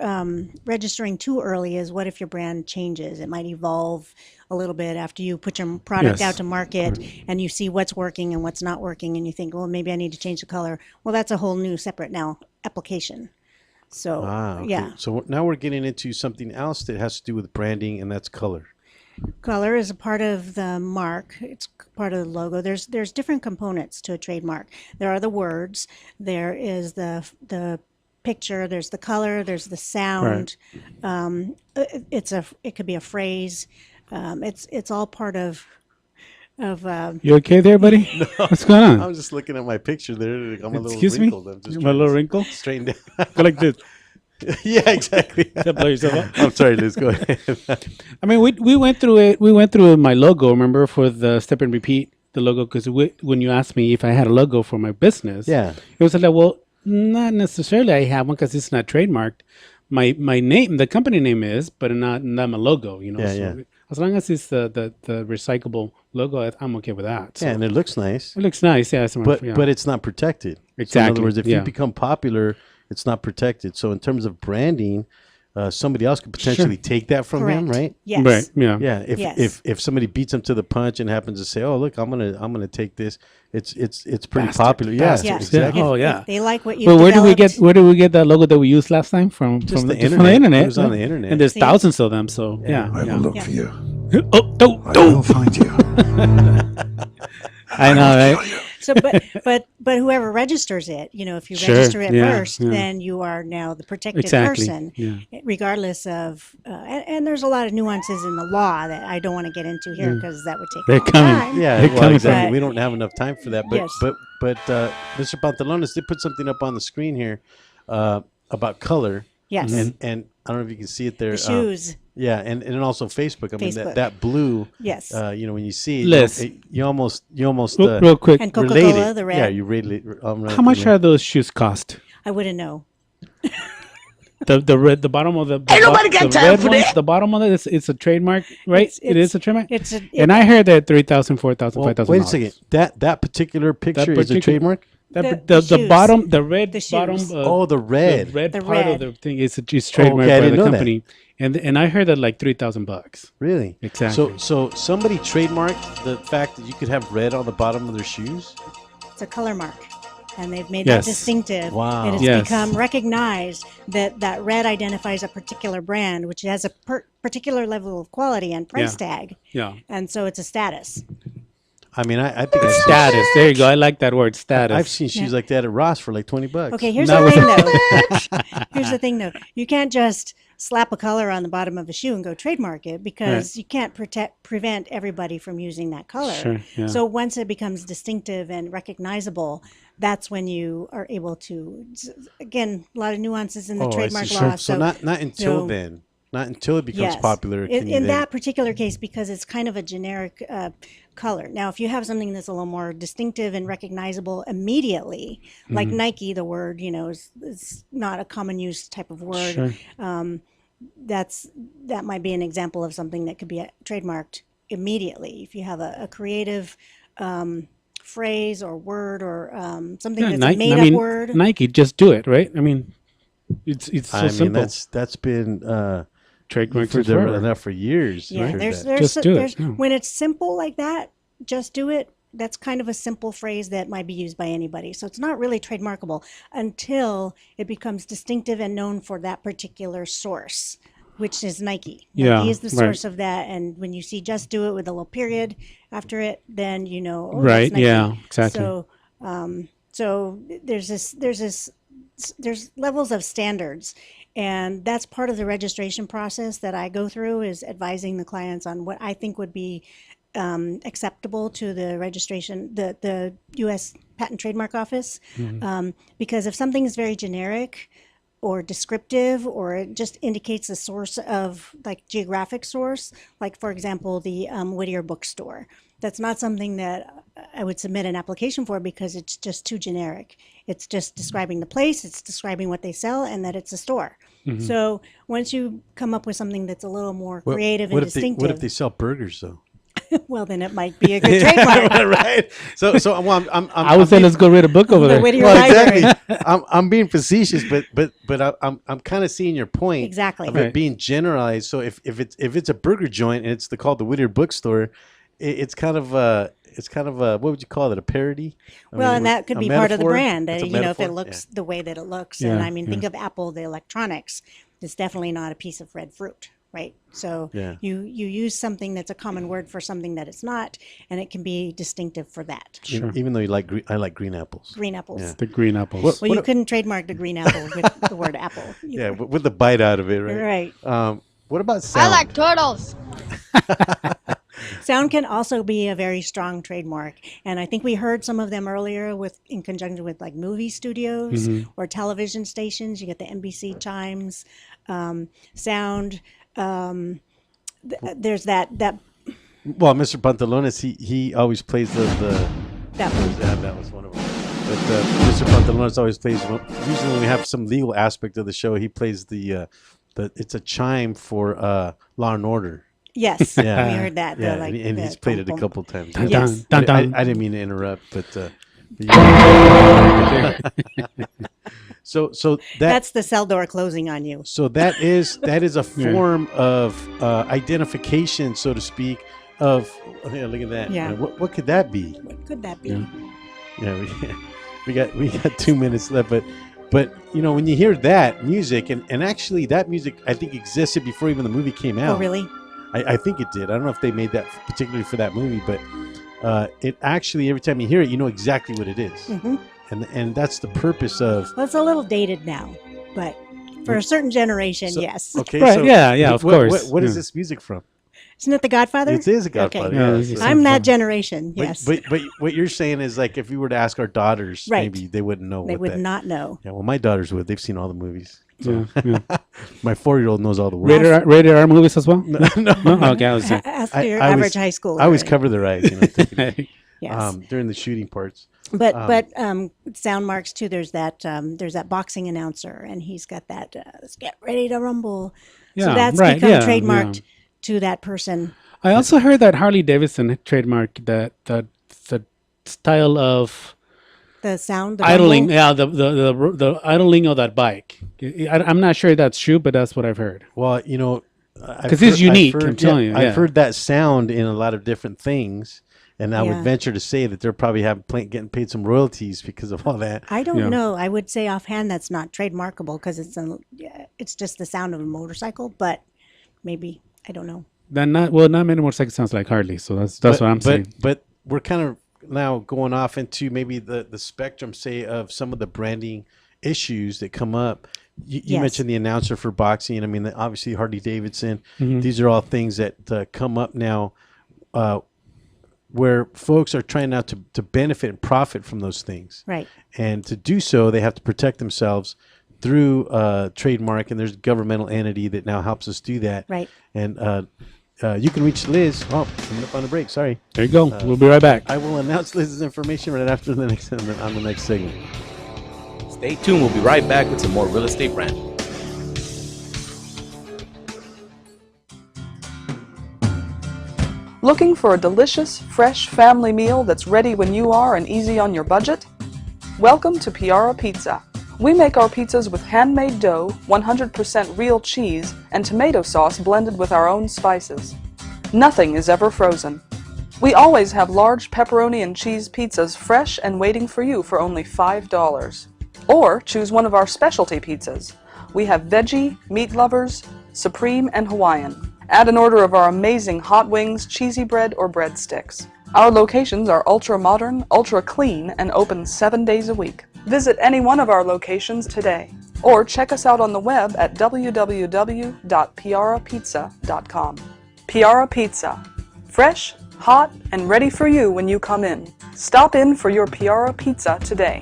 registering too early is, what if your brand changes? It might evolve a little bit after you put your product out to market, and you see what's working and what's not working, and you think, well, maybe I need to change the color. Well, that's a whole new separate now application. So okay. yeah. So now we're getting into something else that has to do with branding, and that's color. Color is a part of the mark. It's part of the logo. There's different components to a trademark. There are the words. There is the picture. There's the color. There's the sound. Right. It could be a phrase. It's all part of. You okay there, buddy? No. What's going on? I'm just looking at my picture there. I'm a little Excuse wrinkled. me? I'm just I'm a little wrinkled? Straighten down. Go like this. Yeah, exactly. Blow yourself up. I'm sorry, Liz. Go ahead. I mean, we went through it. We went through my logo. Remember, for the step and repeat, the logo, because when you asked me if I had a logo for my business, Yeah. it was like, well, not necessarily. I have one because it's not trademarked. My name, the company name is, but not my logo. Yeah. As long as it's the recyclable logo, I'm okay with that. So. Yeah, and it looks nice. It looks nice, yeah. But it's not protected. Exactly. So in other words, if you become popular, it's not protected. So in terms of branding, somebody else could potentially take that from him, right? Yes. Right. Yeah. Yeah. Yes. If somebody beats him to the punch and happens to say, "Oh, look, I'm gonna take this," it's pretty Bastard. popular. Bastard. Yeah. Yes. Exactly. Oh, yeah. If they like what you. Well, developed. where did we get that logo that we used last time from? Just From the from internet. the internet. It was on the right? internet. And there's See? thousands of them. So yeah. I will look for you. Oh, don't. I will find you. I know, right? So, but whoever registers it, if you Sure, register it yeah, first, yeah. then you are now the protected Exactly. person, Yeah. regardless of. And there's a lot of nuances in the law that I don't want to get into here because that would take They're a long coming. time. Yeah, They're well, coming exactly. from- We don't have enough time for that. But Yes. but Mr. Pantalones did put something up on the screen here about color. Yes. And I don't know if you can see it there. The shoes. Yeah, and also Facebook. I mean Facebook. that blue. Yes. When you see it, Liz. you almost Real quick. And relate Coca-Cola, it. the red. Yeah, you relate. How much are those shoes cost? I wouldn't know. The red, the bottom of the Ain't nobody got the time red for ones, that. the bottom of it, it's a trademark, right? It is a trademark. It's I heard that $3,000, $4,000, Well, $5,000. wait a second. That particular picture is a particular- trademark. The shoes. bottom, the red The shoes. bottom. The red. The red The part red. of the thing is trademarked okay, I by didn't the know that. company, and I heard that like $3,000. Really? Exactly. So somebody trademarked the fact that you could have red on the bottom of their shoes. It's a color mark, and they've made Yes. that distinctive. Wow. It has Yes. become recognized that red identifies a particular brand, which has a particular level of quality and price tag, Yeah. and so it's a status. I mean, I think I've seen, Status. There you go. I like that word, status. I've seen shoes like that at Ross for like $20. Okay, here's Not the with thing though. Here's the thing though. You can't just slap a color on the bottom of a shoe and go trademark it because you can't prevent everybody from using that color. Sure, yeah. So once it becomes distinctive and recognizable, that's when you are able to. Again, a lot of nuances in the I trademark see. law. So not until so- then. Not until it becomes Yes. popular. Can you In then- that particular case, because it's kind of a generic color. Now, if you have something that's a little more distinctive and recognizable immediately, like Nike, the word, is not a common use type of word. Sure. That might be an example of something that could be trademarked immediately. If you have a creative phrase or word or something that's a made-up word. Nike, just do it, right? I mean, it's so I mean, simple. that's been Trademarked for forever. for years. Yeah, I've heard there's that. Just do it, there's yeah. when it's simple like that, just do it. That's kind of a simple phrase that might be used by anybody. So it's not really trademarkable until it becomes distinctive and known for that particular source, which is Nike. Yeah, Nike is the right. source of that. And when you see just do it with a little period after it, then you know, oh, Right, that's Nike. yeah, exactly. So there's levels of standards, And that's part of the registration process that I go through, is advising the clients on what I think would be acceptable to the registration, the U.S. Patent Trademark Office. Because if something is very generic or descriptive, or it just indicates a source of, like, geographic source, like, for example, the Whittier bookstore, that's not something that I would submit an application for, because it's just too generic. It's just describing the place, it's describing what they sell, and that it's a store. So once you come up with something that's a little more creative and distinctive, What if they sell burgers though? well, then it might be a good trademark. Right. So well, I would say let's go read a book over The there. Whittier well, Library. exactly. I'm being facetious, but I'm kind of seeing your point. Exactly. Of it being generalized. So if it's a burger joint and it's called the Whittier Bookstore, it's kind of what would you call it? A parody? Well, and that could be part of the metaphor? brand. It's a You know, if it metaphor? looks the way that it looks. Yeah, And I mean, yeah. think of Apple, the electronics. It's definitely not a piece of red fruit, right? So Yeah. you use something that's a common word for something that it's not, and it can be distinctive for that. Yeah. Even though I like green apples. Green apples. Yeah. The green apples. Well, you couldn't trademark the green apple with the word apple. Yeah, with the bite out of it, right? Right. What about sound? I like turtles. Sound can also be a very strong trademark, and I think we heard some of them earlier in conjunction with, like, movie studios or television stations. You get the NBC chimes, sound. There's that Well, Mr. Pantalones, he always plays the that one. that was one of them. But Mr. Pantalones always plays. Usually, when we have some legal aspect of the show, he plays the it's a chime for Law and Order. Yes, Yeah. we heard that. Yeah, like, and he's played it a couple times. Dun, Yes. dun, dun, dun. I didn't mean to interrupt, but so that That's the cell door closing on you. so that is a form of identification, so to speak. Of look at that. Yeah. What could that be? What could that be? Yeah. Yeah, we got 2 minutes left, but you know, when you hear that music, and actually that music I think existed before even the movie came out. Oh, really? I think it did. I don't know if they made that particularly for that movie, but it actually, every time you hear it, you know exactly what it is. Hmm. And that's the purpose of. Well, it's a little dated now, but for a certain generation, So- yes. Okay, Right, so yeah, of course. What is Yeah. this music from? Isn't it The Godfather? It is a Godfather. Okay. Yeah, Yeah, this is so- I'm that generation, yes. But what you're saying is, like, if we were to ask our daughters, Right. maybe they wouldn't know. They what would that, not know. Yeah, well, my daughters would. They've seen all the movies. Yeah, yeah. My 4-year-old knows all the words. Rated R movies as well? No. Okay, I was saying. Ask I- your I average was- high schooler. I always cover their eyes, you know, thinking, Yes. during the shooting parts. But sound marks too. There's that boxing announcer, and he's got that. Let's get ready to rumble. So Yeah, that's right, become yeah, trademarked yeah. to that person. I also heard that Harley Davidson trademarked that the style of The sound, the idling. rumble. Yeah, the idling of that bike. I'm not sure that's true, but that's what I've heard. Well, you know, 'Cause it's unique, I'm telling you, yeah. I've heard that sound in a lot of different things, and I Yeah. would venture to say that they're probably getting paid some royalties because of all that. I don't Yeah. know. I would say offhand that's not trademarkable because it's just the sound of a motorcycle. But maybe I don't know. Not many motorcycles sounds like Harley, so that's what I'm saying. But we're kind of now going off into maybe the spectrum, say, of some of the branding issues that come up. You Yes. mentioned the announcer for boxing. I mean, obviously Harley Davidson. Mm-hmm. These are all things that come up now, where folks are trying now to benefit and profit from those things. Right. And to do so, they have to protect themselves through trademark, and there's a governmental entity that now helps us do that. Right. And you can reach Liz. Oh, coming up on the break. Sorry. There you go. We'll be right back. I will announce Liz's information right after the next on the next segment. Stay tuned. We'll be right back with some more real estate rant. Looking for a delicious, fresh family meal that's ready when you are and easy on your budget? Welcome to Piara Pizza. We make our pizzas with handmade dough, 100% real cheese, and tomato sauce blended with our own spices. Nothing is ever frozen. We always have large pepperoni and cheese pizzas fresh and waiting for you for only $5. Or choose one of our specialty pizzas. We have veggie, meat lovers, supreme, and Hawaiian. Add an order of our amazing hot wings, cheesy bread, or breadsticks. Our locations are ultra modern, ultra clean, and open 7 days a week. Visit any one of our locations today. or check us out on the web at www.piarapizza.com. Piara Pizza. Fresh, hot, and ready for you when you come in. Stop in for your Piara Pizza today.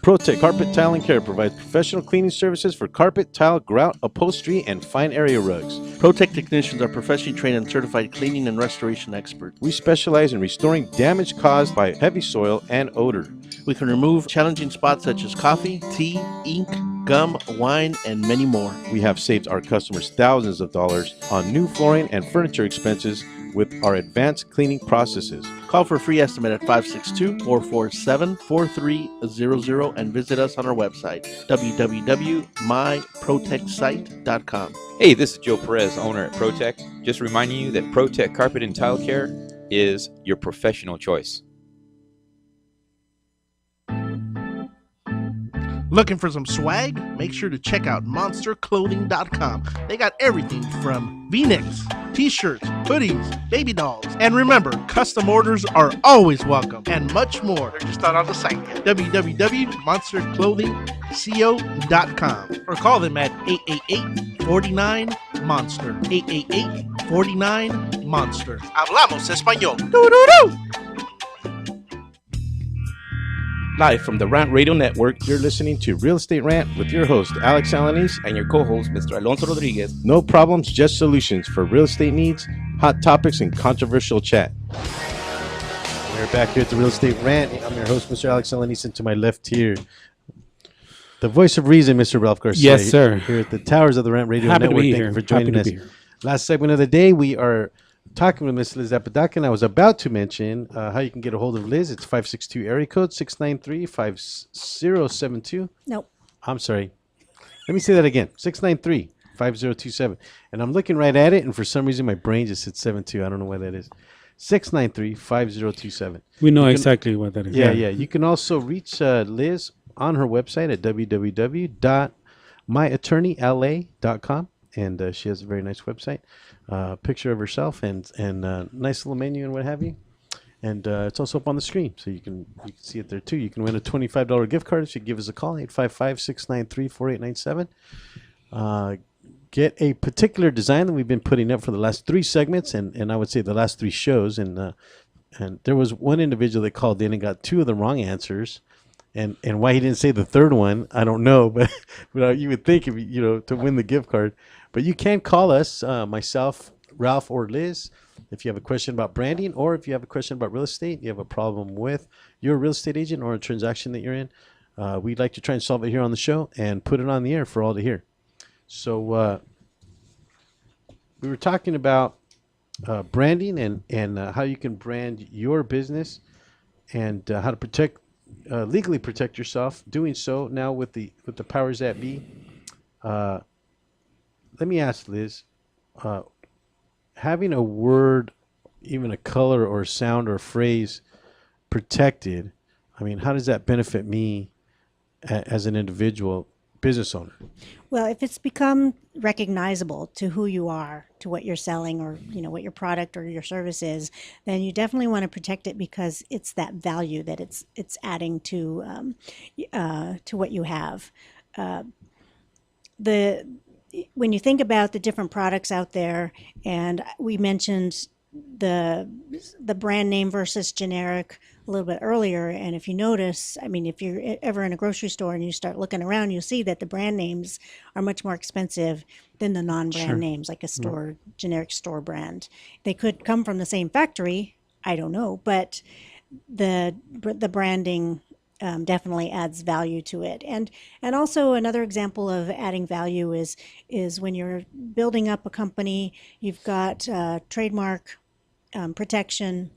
ProTech Carpet Tile and Care provides professional cleaning services for carpet, tile, grout, upholstery, and fine area rugs. ProTech technicians are professionally trained and certified cleaning and restoration experts. We specialize in restoring damage caused by heavy soil and odor. We can remove challenging spots such as coffee, tea, ink, gum, wine, and many more. We have saved our customers thousands of dollars on new flooring and furniture expenses with our advanced cleaning processes. Call for a free estimate at 562-447-4300 and visit us on our website, www.myprotechsite.com. Hey, this is Joe Perez, owner at ProTech. Just reminding you that ProTech Carpet and Tile Care is your professional choice. Looking for some swag? Make sure to check out monsterclothing.com. They got everything from V-necks, t-shirts, hoodies, baby dolls, and remember, custom orders are always welcome, and much more. They're just not on the site yet. www.monsterclothingco.com or call them at 888-49-MONSTER. 888-49-MONSTER. Hablamos español. Doo-doo-doo! Live from the Rant Radio Network, You're listening to Real Estate Rant with your host, Alex Alanis, and your co-host, Mr. Alonso Rodriguez. No problems, just solutions for real estate needs, hot topics, and controversial chat. We're back here at the Real Estate Rant. I'm your host, Mr. Alex Alanis, and to my left here, the voice of reason, Mr. Ralph Garcia. Yes, sir. Here at the towers of the Rant Radio Happy to Network. be Thank here. you for joining Happy to us. be here. Last segment of the day, we are talking with Miss Liz Apodaca, and I was about to mention how you can get a hold of Liz. It's 562 area code 693-5072. Nope. I'm sorry. Let me say that again. 693-5027. And I'm looking right at it, and for some reason my brain just said 72. I don't know why that is. 693-5027. We know exactly what that is. Yeah. You can also reach Liz on her website at www.myattorneyla.com. And she has a very nice website, picture of herself, and nice little menu and what have you. And it's also up on the screen, so you can see it there too. You can win a $25 gift card if you give us a call, 855-693-4897. Get a particular design that we've been putting up for the last 3 segments, and I would say the last 3 shows. And there was one individual that called in and got 2 of the wrong answers. And why he didn't say the third one, I don't know, but you would think if to win the gift card. But you can call us, myself, Ralph, or Liz, if you have a question about branding, or if you have a question about real estate, you have a problem with your real estate agent or a transaction that you're in. We'd like to try and solve it here on the show and put it on the air for all to hear. So we were talking about branding and how you can brand your business and how to legally protect yourself. Doing so now with the powers that be. Let me ask Liz, having a word, even a color or sound or phrase protected, I mean, how does that benefit me as an individual business owner? Well, if it's become recognizable to who you are, to what you're selling, or what your product or your service is, then you definitely want to protect it because it's that value that it's adding to what you have. When you think about the different products out there, and we mentioned the brand name versus generic a little bit earlier, and if you notice, I mean, if you're ever in a grocery store and you start looking around, you'll see that the brand names are much more expensive than the non-brand names, like a generic store brand. They could come from the same factory, I don't know, but the branding definitely adds value to it. And also another example of adding value is when you're building up a company, you've got trademark protection.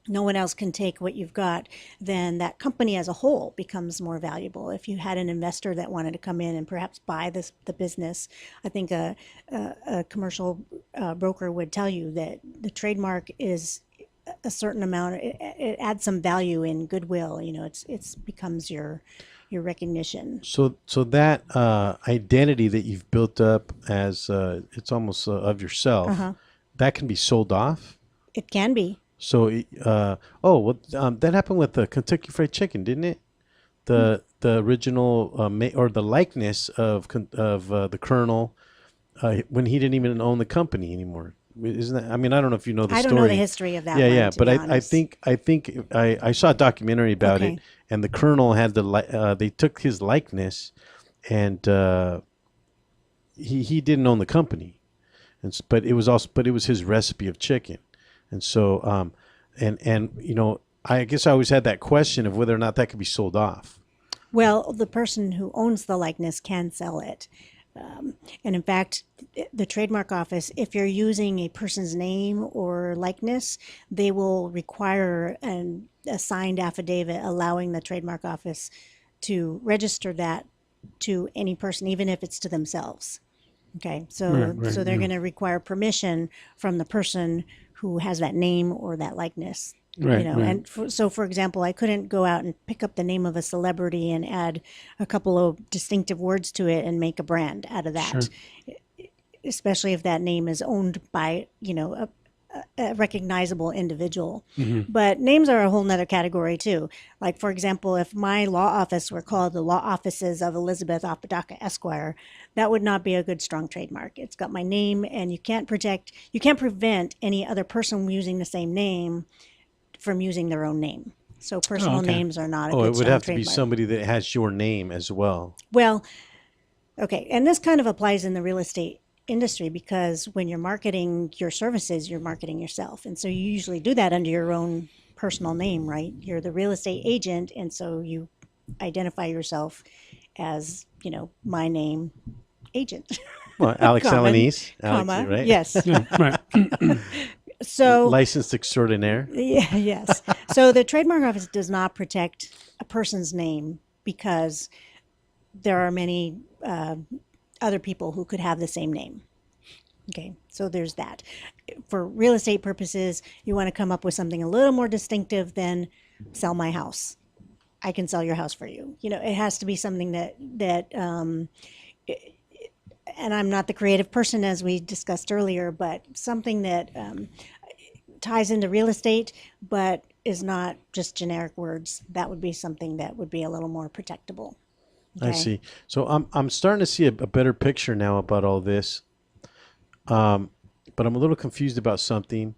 No one else can take what you've got, then that company as a whole becomes more valuable. If you had an investor that wanted to come in and perhaps buy the business, I think a commercial broker would tell you that the trademark is a certain amount. It adds some value in goodwill. It's becomes your recognition. So that identity that you've built up as it's almost of yourself, that can be sold off. It can be. So, that happened with the Kentucky Fried Chicken, didn't it? the original or the likeness of the colonel when he didn't even own the company anymore. Isn't that? I mean, I don't know if you know the I story. don't know the history of that Yeah, one, yeah. to But be I honest. think I saw a documentary about Okay. it, and the colonel had they took his likeness, and he didn't own the company, but it was his recipe of chicken, and so and you know, I guess I always had that question of whether or not that could be sold off. Well, the person who owns the likeness can sell it. And in fact, the trademark office, if you're using a person's name or likeness, they will require a signed affidavit allowing the trademark office to register that to any person, even if it's to themselves. Okay, so Right, so they're yeah. going to require permission from the person who has that name or that likeness. Right, You know, right. and so for example, I couldn't go out and pick up the name of a celebrity and add a couple of distinctive words to it and make a brand out of that. Sure. Especially if that name is owned by, you know, a recognizable individual. Mm-hmm. But names are a whole nother category too. Like, for example, if my law office were called the Law Offices of Elizabeth Apodaca Esquire, that would not be a good strong trademark. It's got my name, and you can't prevent any other person using the same name from using their own name. So personal okay. names are not a Oh, good it would strong have to be trademark. somebody that has your name as well. Well, okay, and this kind of applies in the real estate industry because when you're marketing your services, you're marketing yourself. And so you usually do that under your own personal name, right? You're the real estate agent, and so you identify yourself as, you know, my name, agent. Well, Alex Common, Alanis, comma, right? yes. Yeah, right. So Licensed extraordinaire. yeah, yes. So the trademark office does not protect a person's name because there are many other people who could have the same name. Okay, so there's that. For real estate purposes, you want to come up with something a little more distinctive than sell my house. I can sell your house for you. You know, it has to be something that and I'm not the creative person as we discussed earlier, but something that ties into real estate, but is not just generic words. That would be something that would be a little more protectable. I Okay. see. So I'm starting to see a better picture now about all this, but I'm a little confused about something.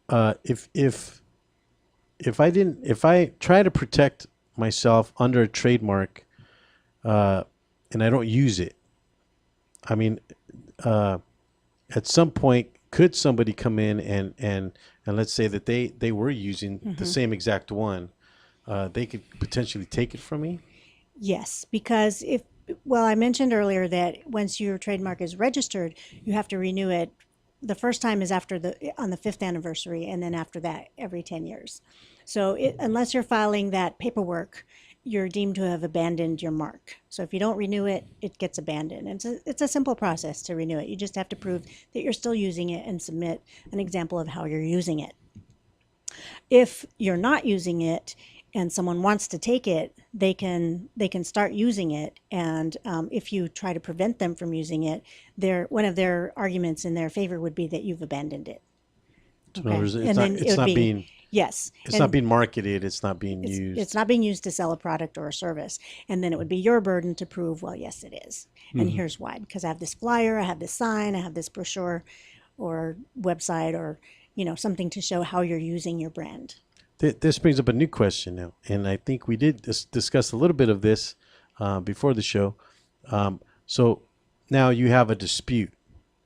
If I try to protect myself under a trademark, and I don't use it, I mean, at some point, could somebody come in and let's say that they were using the same exact one, they could potentially take it from me? Yes, because well, I mentioned earlier that once your trademark is registered, you have to renew it. The first time is on the 5th anniversary, and then after that, every 10 years. So unless you're filing that paperwork, you're deemed to have abandoned your mark. So if you don't renew it, it gets abandoned. And it's a simple process to renew it. You just have to prove that you're still using it and submit an example of how you're using it. If you're not using it and someone wants to take it, they can start using it. And if you try to prevent them from using it, one of their arguments in their favor would be that you've abandoned it. So in other words, it's not being yes, it's not being marketed. It's not being used. It's not being used to sell a product or a service. And then it would be your burden to prove, well, yes, it is. And here's why. Because I have this flyer, I have this sign, I have this brochure or website or, you know, something to show how you're using your brand. This brings up a new question now, and I think we did discuss a little bit of this before the show. So now you have a dispute.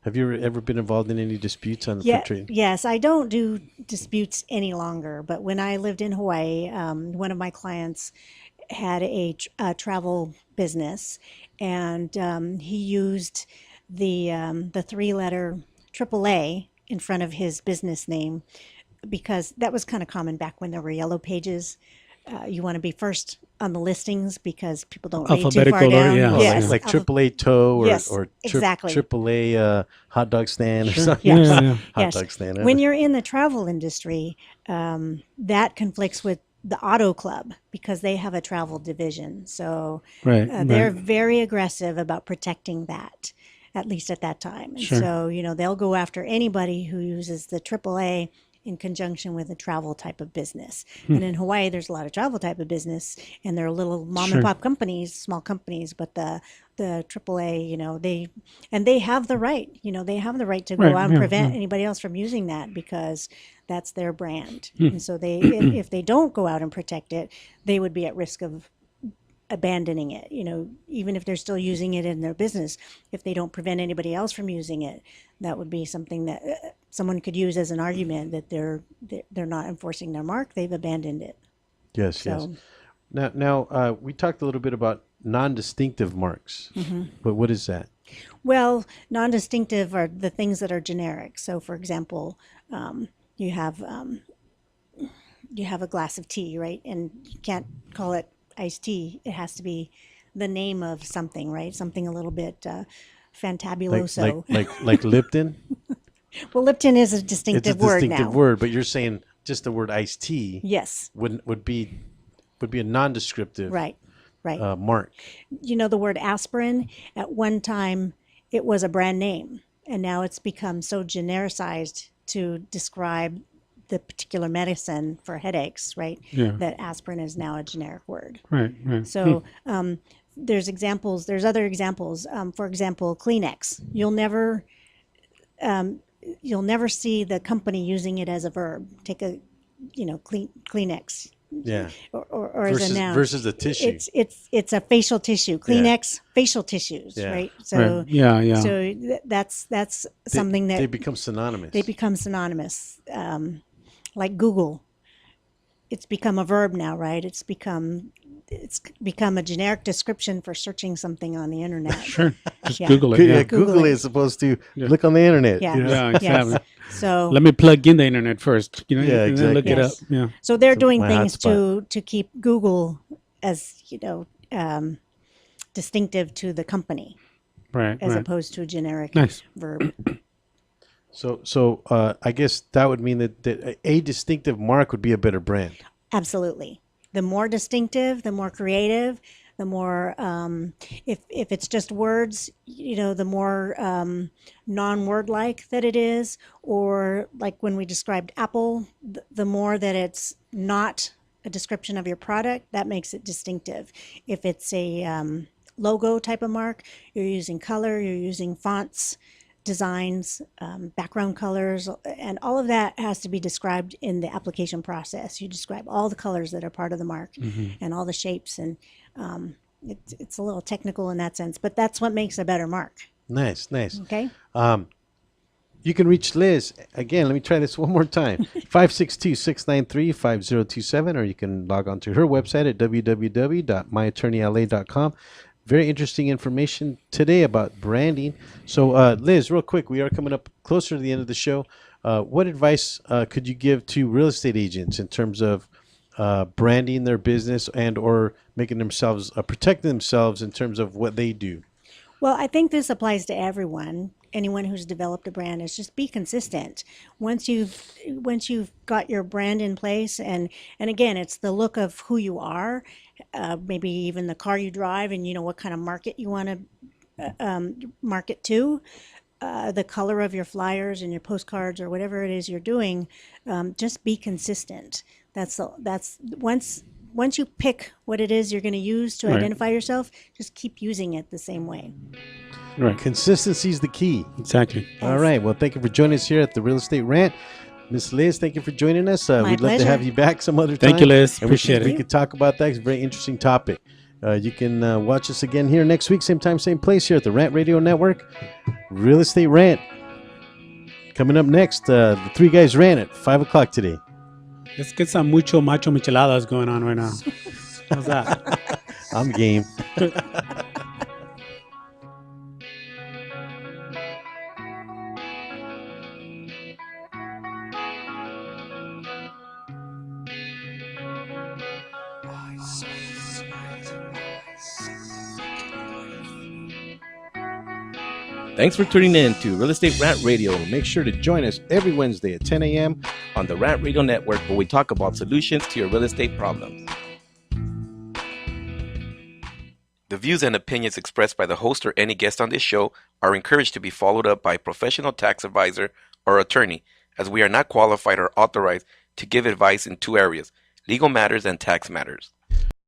Have you ever been involved in any disputes on the trade? Yes, I don't do disputes any longer. But when I lived in Hawaii, one of my clients had a travel business, and he used the 3-letter AAA in front of his business name because that was kind of common back when there were yellow pages. You want to be first on the listings because people don't read too Alphabetical far order, down. yeah. Yes, Like AAA toe or, Yes, or exactly. AAA hot dog stand or Sure. something. Yes. Yeah, yeah. Hot Yes. dog stand. When you're in the travel industry, that conflicts with the Auto Club because they have a travel division. So Right, they're right. very aggressive about protecting that, at least at that time. And Sure. so, you know, they'll go after anybody who uses the AAA in conjunction with a travel type of business. And in Hawaii, there's a lot of travel type of business, and they're little mom and pop companies, small companies, but the AAA, they have the right, they have the right to go out and prevent anybody else from using that because that's their brand. And so if they don't go out and protect it, they would be at risk of abandoning it, even if they're still using it in their business. If they don't prevent anybody else from using it, that would be something that someone could use as an argument that they're not enforcing their mark. They've abandoned it. Yes. Now, we talked a little bit about non-distinctive marks, but what is that? Well, non-distinctive are the things that are generic. So, for example, you have a glass of tea, right? And you can't call it iced tea. It has to be the name of something, right? Something a little bit fantabuloso. Like Lipton? Well, Lipton is a distinctive word now. It's a distinctive word, but you're saying just the word iced tea. Yes. Would be a non-descriptive right. Mark. The word aspirin, at one time, it was a brand name, and now it's become so genericized to describe the particular medicine for headaches, right? Yeah. That aspirin is now a generic word. Right. So there's other examples. For example, Kleenex. You'll never see the company using it as a verb. Take a, Kleenex. Yeah. Or as a noun. Versus a tissue. It's a facial tissue. Kleenex, facial tissues, right? So So that's something that they become synonymous. They become synonymous. Like Google, it's become a verb now, right? It's become a generic description for searching something on the internet. Sure, just Google it. Yeah. Google is supposed to look on the internet. Yeah, exactly. Yes. So let me plug in the internet first. Yeah, and then look exactly. it up. Yeah. So they're doing my things hotspot. to keep Google as distinctive to the company, Right. as opposed to a generic Nice. verb. So I guess that would mean that a distinctive mark would be a better brand. Absolutely. The more distinctive, the more creative, the more if it's just words, the more non-word like that it is, or like when we described Apple, the more that it's not a description of your product, that makes it distinctive. If it's a logo type of mark, you're using color, you're using fonts, designs, background colors, and all of that has to be described in the application process. You describe all the colors that are part of the mark and all the shapes, and it's a little technical in that sense, but that's what makes a better mark. Nice. Okay. You can reach Liz. Again, let me try this one more time. 562-693-5027, or you can log on to her website at www.myattorneyla.com. Very interesting information today about branding. So, Liz, real quick, we are coming up closer to the end of the show. What advice could you give to real estate agents in terms of branding their business and or making themselves, protecting themselves in terms of what they do? Well, I think this applies to everyone. Anyone who's developed a brand is just be consistent. Once you've got your brand in place, and again, it's the look of who you are, maybe even the car you drive, and what kind of market you want to market to, the color of your flyers and your postcards or whatever it is you're doing. Just be consistent. That's once you pick what it is you're going to use to identify yourself, just keep using it the same way. Right. Consistency is the key. Exactly. All right. Well, thank you for joining us here at the Real Estate Rant. Miss Liz, thank you for joining us. We'd love pleasure. to have you back some other time. Thank you, Liz. And Appreciate we it. could talk about that. It's a very interesting topic. You can watch us again here next week, same time, same place here at the Rant Radio Network. Real Estate Rant. Coming up next, the Three Guys Rant at 5 o'clock today. Let's get some mucho macho micheladas going on right now. How's that? I'm game. Thanks for tuning in to Real Estate Rant Radio. Make sure to join us every Wednesday at 10 a.m. on the Rant Radio Network, where we talk about solutions to your real estate problems. The views and opinions expressed by the host or any guest on this show are encouraged to be followed up by a professional tax advisor or attorney as we are not qualified or authorized to give advice in two areas, legal matters and tax matters.